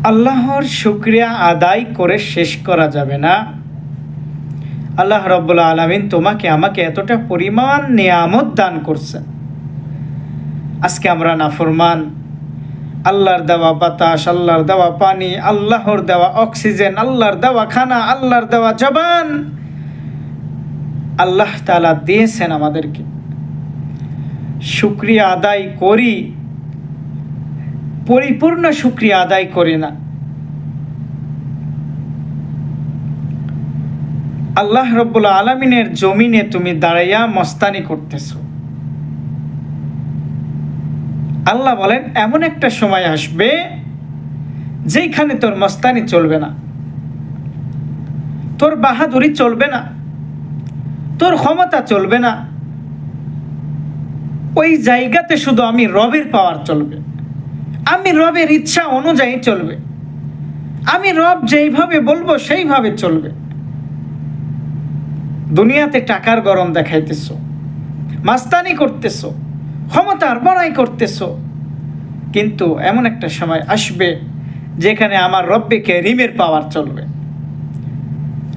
আল্লাহর শুকরিয়া আদায় করে শেষ করা যাবে না। আল্লাহ রাব্বুল আলামিন তোমাকে আমাকে এতটা পরিমাণ নিয়ামত দান করছেন, আজকে আমরা নাফরমান। আল্লাহর দেওয়া বাতাস, আল্লাহর দেওয়া পানি, আল্লাহর দেওয়া অক্সিজেন, আল্লাহর দেওয়া খানা, আল্লাহর দেওয়া জবান আল্লাহ তাআলা দিয়েছেন আমাদেরকে। শুকরিয়া আদায় করি, পরিপূর্ণ শুকরিয়া আদায় করি না। আল্লাহ রাব্বুল আলামিনের জমিনে তুমি দাঁড়াইয়া মস্তানি করতেছো। আল্লাহ বলেন এমন একটা সময় আসবে যেখানে তোর মস্তানি চলবে না, তোর বাহাদুরি চলবে না, তোর ক্ষমতা চলবে না। ওই জায়গাতে শুধু আমি রবের পাওয়ার চলবে, আমি রবের ইচ্ছা অনুযায়ী চলবে, আমি রব যেইভাবে বলবো সেইভাবে চলবে। দুনিয়াতে টাকার গরম দেখাইতেছো, মাস্তানি করতেছো, ক্ষমতার বড়াই করতেছো, কিন্তু এমন একটা সময় আসবে যেখানে আমার রব্বে কারীমের পাওয়ার চলবে।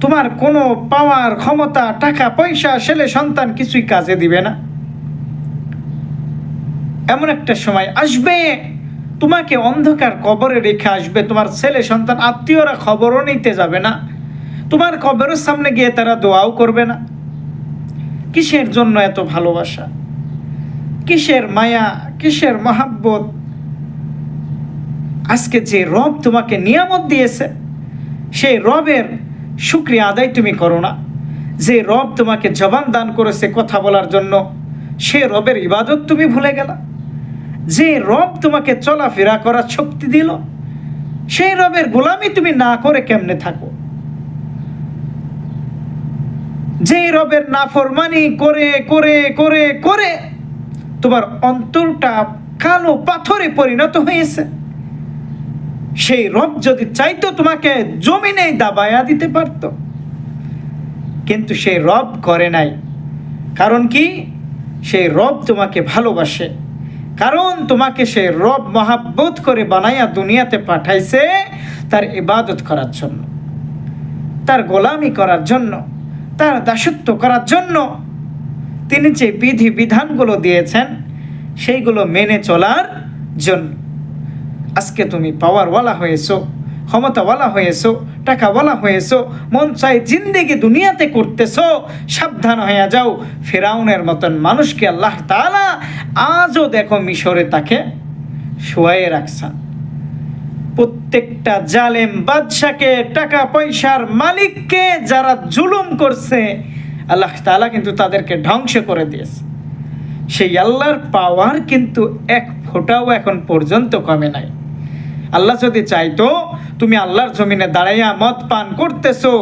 তোমার কোনো পাওয়ার, ক্ষমতা, টাকা পয়সা, ছেলে সন্তান কিছুই কাজে দিবে না। এমন একটা সময় আসবে তোমাকে অন্ধকার কবরে রেখে আসবে, তোমার ছেলে সন্তান আত্মীয়রা খবরও নিতে যাবে না, তোমার কবরের সামনে গিয়ে তারা দোয়াও করবে না। কিসের জন্য এত ভালোবাসা, কিসের মায়া, কিসের মহাব্বত? আজকে যে রব তোমাকে নিয়ামত দিয়েছে সেই রবের শুকরিয়া আদায় তুমি করো না। যে রব তোমাকে জবান দান করেছে কথা বলার জন্য, সে রবের ইবাদত তুমি ভুলে গেলা। যে রব তোমাকে চলাফেরা করার শক্তি দিল, সেই রবের গোলামি তুমি না করে কেমনে থাকো? যে রবের নাফরমানি করে করে করে করে তোমার অন্তরটা কালো পাথরে পরিণত হয়েছে, সেই রব যদি চাইতো তোমাকে জমিনে দাবায়া দিতে পারত, কিন্তু সেই রব করে নাই। কারণ কি? সেই রব তোমাকে ভালোবাসে, কারণ তোমাকে সেই রব মহাব্বত করে বানাইয়া দুনিয়াতে পাঠাইছে তার ইবাদত করার জন্য, তার গোলামি করার জন্য, তার দাসত্ব করার জন্য। তিনি যে বিধি বিধানগুলো দিয়েছেন সেইগুলো মেনে চলার জন্য। আজকে তুমি পাওয়ারওয়ালা হয়েছো, ক্ষমতাওয়ালা হয়েছো, টাকাওয়ালা হয়েছো, মন চাই জিন্দেগি দুনিয়াতে করতেছো, সাবধান হয়ে যাও। ফিরাউনের মতন মানুষকে আল্লাহ তাআলা আজও দেখো মিশরে তাকে শুয়ায়ে রাখছেন। প্রত্যেকটা জালেম বাদশাকে, টাকা পয়সার মালিককে যারা জুলুম করছে, আল্লাহ তাআলা কিন্তু তাদেরকে ধ্বংস করে দিয়েছে। সেই আল্লাহর পাওয়ার কিন্তু এক ফোঁটাও এখন পর্যন্ত কমে নাই। আল্লাহ যদি চাইতো তুমি আল্লাহর জমিনে দাঁড়াইয়া মদ পান করতেছো,